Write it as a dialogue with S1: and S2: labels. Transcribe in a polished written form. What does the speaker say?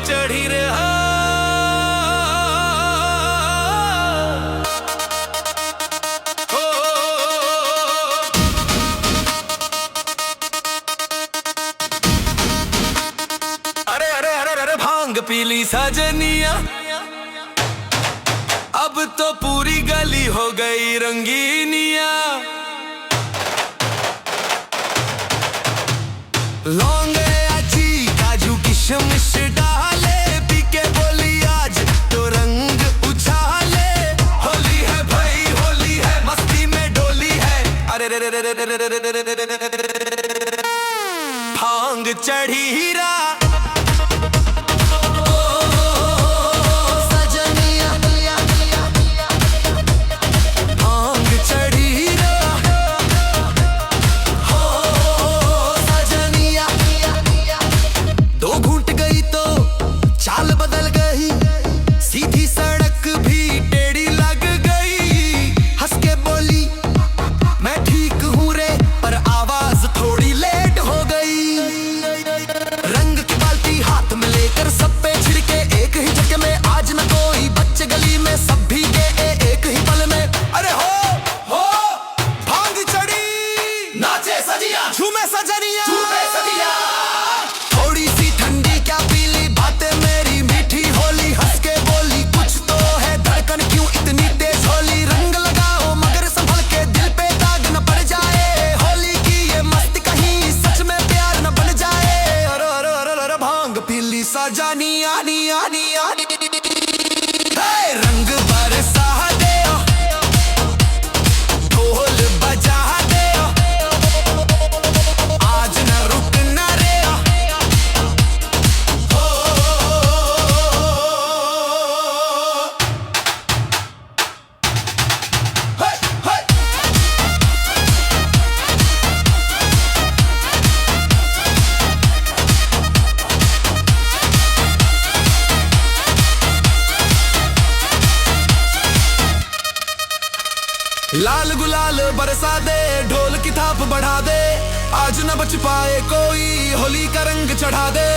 S1: चढ़ी रहा। अरे अरे अरे अरे भांग पीली सजनिया, अब तो पूरी गली हो गई रंगीनिया। लौंग आची काजू किशमिश डाले, पी के बोली आज तो रंग उछाले। होली है भाई होली है, मस्ती में डोली है। अरे रे रे रे रे रे रे रे रे रे, भांग चढ़ी हीरा। झूमे सजनिया, थोड़ी सी ठंडी क्या पीली बातें मेरी मीठी होली। हंस के बोली कुछ तो है धड़कन क्यों इतनी तेज होली। रंग लगाओ मगर संभल के, दिल पे दाग न पड़ जाए। होली की ये मस्ती कहीं सच में प्यार न बन जाए। अरे अरे अरे अरे भांग पीली सजनिया, रंग बरसा दे, ढोल बजा दे, लाल गुलाल बरसा दे, ढोल की थाप बढ़ा दे। आज न बच पाए कोई, होली का रंग चढ़ा दे।